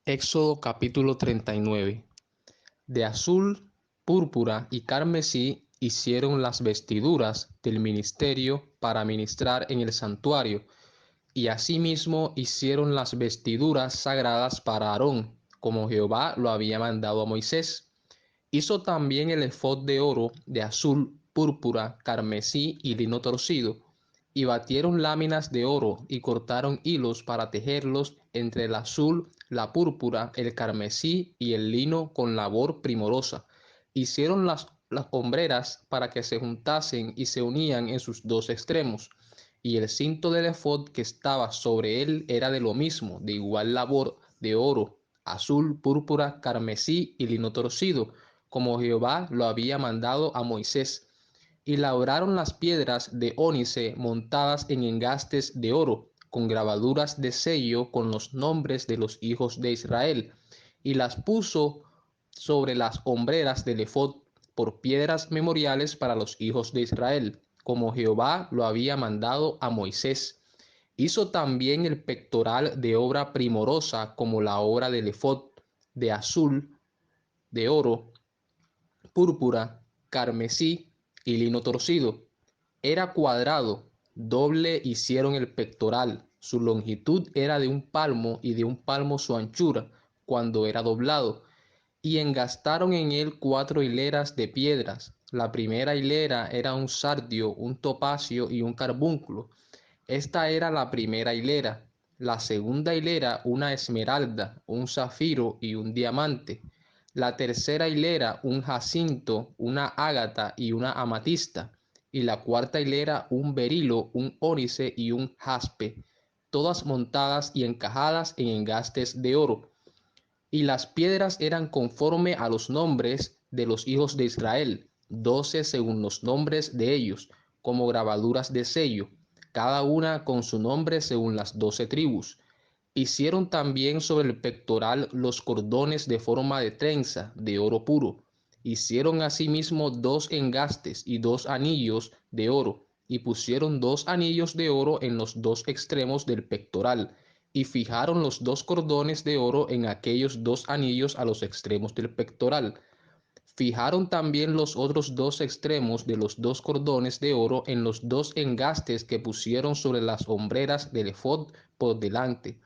Éxodo capítulo 39. De azul, púrpura y carmesí hicieron las vestiduras del ministerio para ministrar en el santuario, y asimismo hicieron las vestiduras sagradas para Aarón, como Jehová lo había mandado a Moisés. Hizo también el efod de oro, de azul, púrpura, carmesí y lino torcido, y batieron láminas de oro y cortaron hilos para tejerlos entre el azul, la púrpura, el carmesí y el lino con labor primorosa. Hicieron las hombreras para que se juntasen y se unían en sus dos extremos, y el cinto del efod que estaba sobre él era de lo mismo, de igual labor, de oro, azul, púrpura, carmesí y lino torcido, como Jehová lo había mandado a Moisés. Y labraron las piedras de ónice montadas en engastes de oro, con grabaduras de sello con los nombres de los hijos de Israel, y las puso sobre las hombreras del efod por piedras memoriales para los hijos de Israel, como Jehová lo había mandado a Moisés. Hizo también el pectoral de obra primorosa como la obra del efod, de azul, de oro, púrpura, carmesí y lino torcido. Era cuadrado, doble hicieron el pectoral. Su longitud era de un palmo y de un palmo su anchura, cuando era doblado. Y engastaron en él 4 hileras de piedras. La primera hilera era un sardio, un topacio y un carbúnculo. Esta era la primera hilera. La segunda hilera una esmeralda, un zafiro y un diamante. La tercera hilera un jacinto, una ágata y una amatista. Y la cuarta hilera un berilo, un ónice y un jaspe, todas montadas y encajadas en engastes de oro. Y las piedras eran conforme a los nombres de los hijos de Israel, 12 según los nombres de ellos, como grabaduras de sello, cada una con su nombre según las 12 tribus. Hicieron también sobre el pectoral los cordones de forma de trenza, de oro puro. Hicieron asimismo 2 engastes y 2 anillos de oro, y pusieron 2 anillos de oro en los 2 extremos del pectoral, y fijaron los 2 cordones de oro en aquellos 2 anillos a los extremos del pectoral. Fijaron también los otros 2 extremos de los 2 cordones de oro en los 2 engastes que pusieron sobre las hombreras del efod por delante.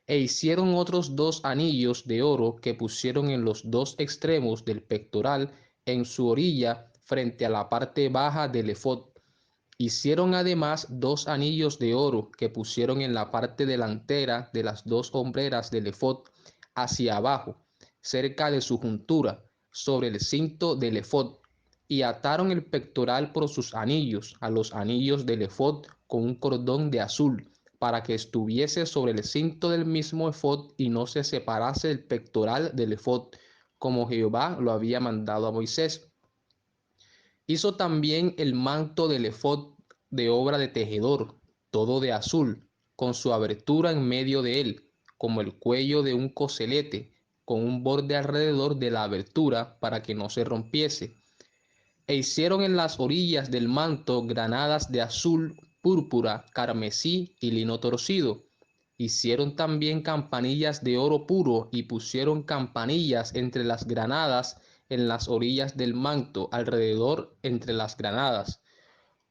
E hicieron otros 2 anillos de oro que pusieron en los 2 extremos del pectoral en su orilla frente a la parte baja del efod. Hicieron además 2 anillos de oro que pusieron en la parte delantera de las 2 hombreras del efod hacia abajo, cerca de su juntura, sobre el cinto del efod, y ataron el pectoral por sus anillos a los anillos del efod con un cordón de azul, para que estuviese sobre el cinto del mismo efod y no se separase el pectoral del efod, como Jehová lo había mandado a Moisés. Hizo también el manto del efod de obra de tejedor, todo de azul, con su abertura en medio de él, como el cuello de un coselete, con un borde alrededor de la abertura para que no se rompiese. E hicieron en las orillas del manto granadas de azul, púrpura, carmesí y lino torcido. Hicieron también campanillas de oro puro y pusieron campanillas entre las granadas en las orillas del manto, alrededor entre las granadas.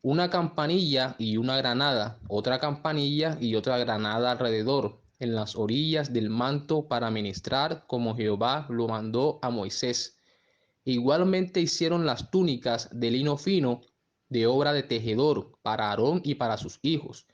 Una campanilla y una granada, otra campanilla y otra granada alrededor, en las orillas del manto para ministrar como Jehová lo mandó a Moisés. Igualmente hicieron las túnicas de lino fino, de obra de tejedor, para Aarón y para sus hijos.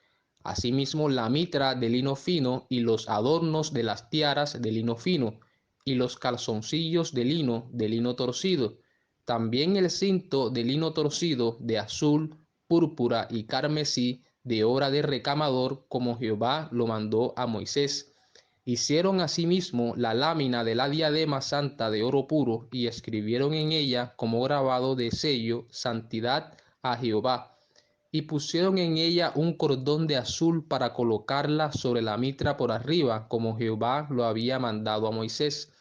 Asimismo la mitra de lino fino y los adornos de las tiaras de lino fino, y los calzoncillos de lino torcido. También el cinto de lino torcido de azul, púrpura y carmesí, de obra de recamador, como Jehová lo mandó a Moisés. Hicieron asimismo la lámina de la diadema santa de oro puro y escribieron en ella como grabado de sello santidad a Jehová. Y pusieron en ella un cordón de azul para colocarla sobre la mitra por arriba, como Jehová lo había mandado a Moisés.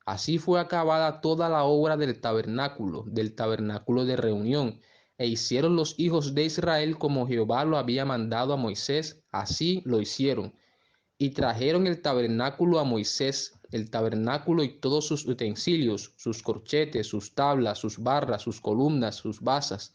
Así fue acabada toda la obra del tabernáculo de reunión. E hicieron los hijos de Israel como Jehová lo había mandado a Moisés, así lo hicieron. Y trajeron el tabernáculo a Moisés el tabernáculo y todos sus utensilios, sus corchetes, sus tablas, sus barras, sus columnas, sus basas,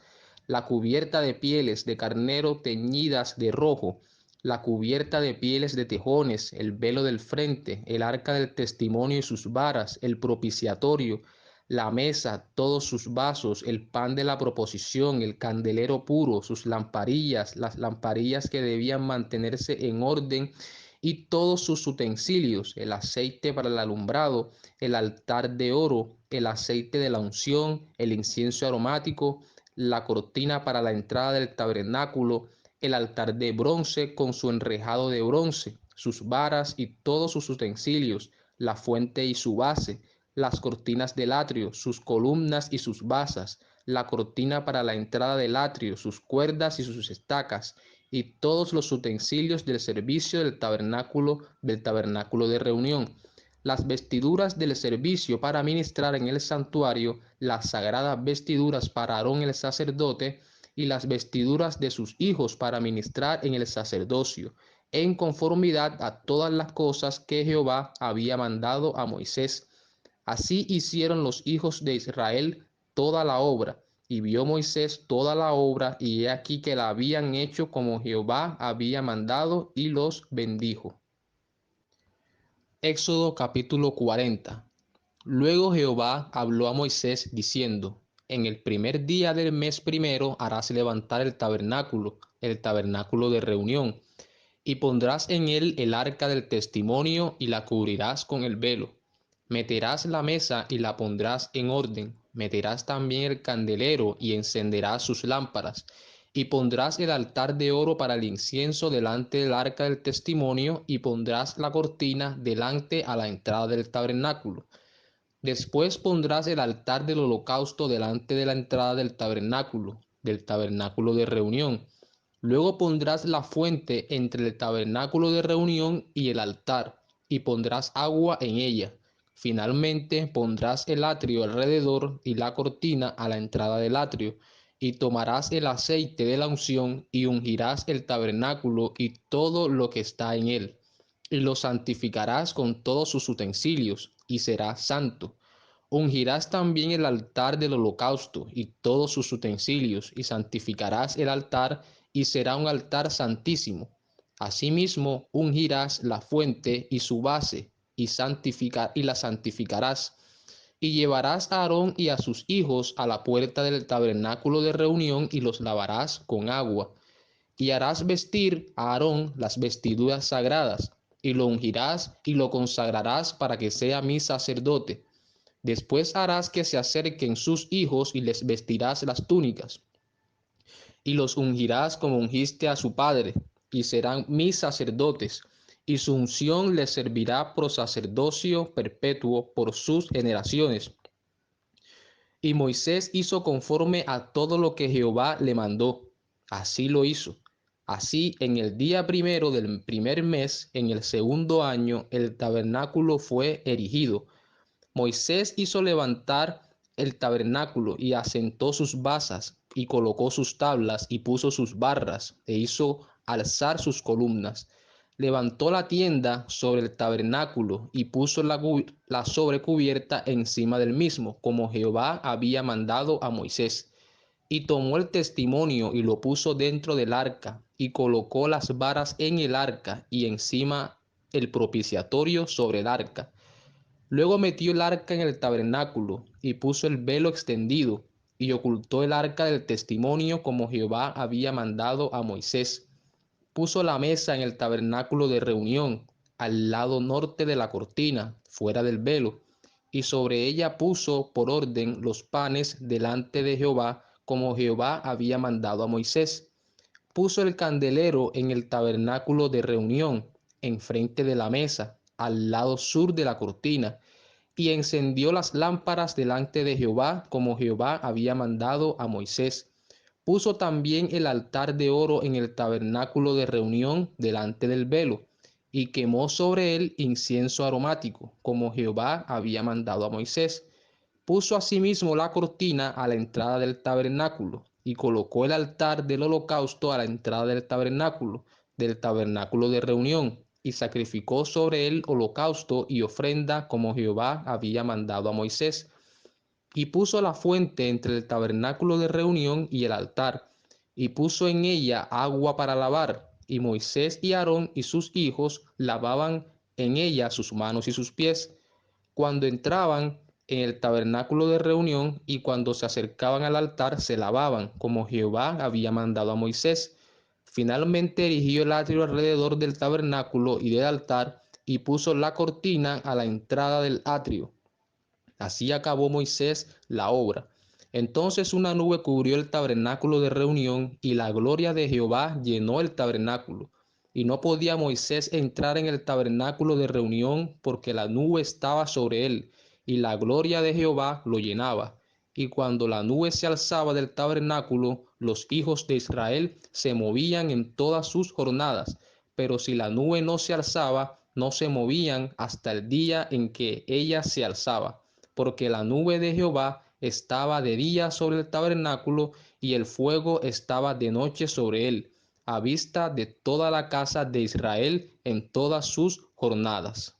la cubierta de pieles de carnero teñidas de rojo, la cubierta de pieles de tejones, el velo del frente, el arca del testimonio y sus varas, el propiciatorio, la mesa, todos sus vasos, el pan de la proposición, el candelero puro, sus lamparillas, las lamparillas que debían mantenerse en orden y todos sus utensilios, el aceite para el alumbrado, el altar de oro, el aceite de la unción, el incienso aromático, la cortina para la entrada del tabernáculo, el altar de bronce con su enrejado de bronce, sus varas y todos sus utensilios, la fuente y su base, las cortinas del atrio, sus columnas y sus basas, la cortina para la entrada del atrio, sus cuerdas y sus estacas, y todos los utensilios del servicio del tabernáculo de reunión, las vestiduras del servicio para ministrar en el santuario, las sagradas vestiduras para Aarón el sacerdote, y las vestiduras de sus hijos para ministrar en el sacerdocio, en conformidad a todas las cosas que Jehová había mandado a Moisés. Así hicieron los hijos de Israel toda la obra, y vio Moisés toda la obra, y he aquí que la habían hecho como Jehová había mandado, y los bendijo. Éxodo capítulo 40. Luego Jehová habló a Moisés diciendo: En el primer día del mes primero harás levantar el tabernáculo de reunión, y pondrás en él el arca del testimonio y la cubrirás con el velo. Meterás la mesa y la pondrás en orden. Meterás también el candelero y encenderás sus lámparas. Y pondrás el altar de oro para el incienso delante del arca del testimonio y pondrás la cortina delante a la entrada del tabernáculo. Después pondrás el altar del holocausto delante de la entrada del tabernáculo de reunión. Luego pondrás la fuente entre el tabernáculo de reunión y el altar, y pondrás agua en ella. Finalmente pondrás el atrio alrededor y la cortina a la entrada del atrio, y tomarás el aceite de la unción y ungirás el tabernáculo y todo lo que está en él, y lo santificarás con todos sus utensilios, y será santo. Ungirás también el altar del holocausto y todos sus utensilios, y santificarás el altar, y será un altar santísimo. Asimismo, ungirás la fuente y su base, y la santificarás. Y llevarás a Aarón y a sus hijos a la puerta del tabernáculo de reunión, y los lavarás con agua. Y harás vestir a Aarón las vestiduras sagradas, y lo ungirás y lo consagrarás para que sea mi sacerdote. Después harás que se acerquen sus hijos y les vestirás las túnicas, y los ungirás como ungiste a su padre, y serán mis sacerdotes, y su unción les servirá por sacerdocio perpetuo por sus generaciones. Y Moisés hizo conforme a todo lo que Jehová le mandó. Así lo hizo. Así, en el día primero del primer mes, en el segundo año, el tabernáculo fue erigido. Moisés hizo levantar el tabernáculo y asentó sus basas y colocó sus tablas y puso sus barras e hizo alzar sus columnas. Levantó la tienda sobre el tabernáculo y puso la sobrecubierta encima del mismo, como Jehová había mandado a Moisés. Y tomó el testimonio y lo puso dentro del arca y colocó las varas en el arca y encima el propiciatorio sobre el arca. Luego metió el arca en el tabernáculo y puso el velo extendido y ocultó el arca del testimonio como Jehová había mandado a Moisés. Puso la mesa en el tabernáculo de reunión, al lado norte de la cortina, fuera del velo, y sobre ella puso por orden los panes delante de Jehová como Jehová había mandado a Moisés. Puso el candelero en el tabernáculo de reunión, enfrente de la mesa, al lado sur de la cortina, y encendió las lámparas delante de Jehová, como Jehová había mandado a Moisés. Puso también el altar de oro en el tabernáculo de reunión delante del velo, y quemó sobre él incienso aromático, como Jehová había mandado a Moisés. Puso asimismo la cortina a la entrada del tabernáculo, y colocó el altar del holocausto a la entrada del tabernáculo de reunión, y sacrificó sobre él holocausto y ofrenda como Jehová había mandado a Moisés. Y puso la fuente entre el tabernáculo de reunión y el altar, y puso en ella agua para lavar, y Moisés y Aarón y sus hijos lavaban en ella sus manos y sus pies, cuando entraban en el tabernáculo de reunión y cuando se acercaban al altar se lavaban, como Jehová había mandado a Moisés. Finalmente erigió el atrio alrededor del tabernáculo y del altar y puso la cortina a la entrada del atrio. Así acabó Moisés la obra. Entonces una nube cubrió el tabernáculo de reunión y la gloria de Jehová llenó el tabernáculo. Y no podía Moisés entrar en el tabernáculo de reunión porque la nube estaba sobre él y la gloria de Jehová lo llenaba. Y cuando la nube se alzaba del tabernáculo, los hijos de Israel se movían en todas sus jornadas. Pero si la nube no se alzaba, no se movían hasta el día en que ella se alzaba, porque la nube de Jehová estaba de día sobre el tabernáculo y el fuego estaba de noche sobre él, a vista de toda la casa de Israel en todas sus jornadas.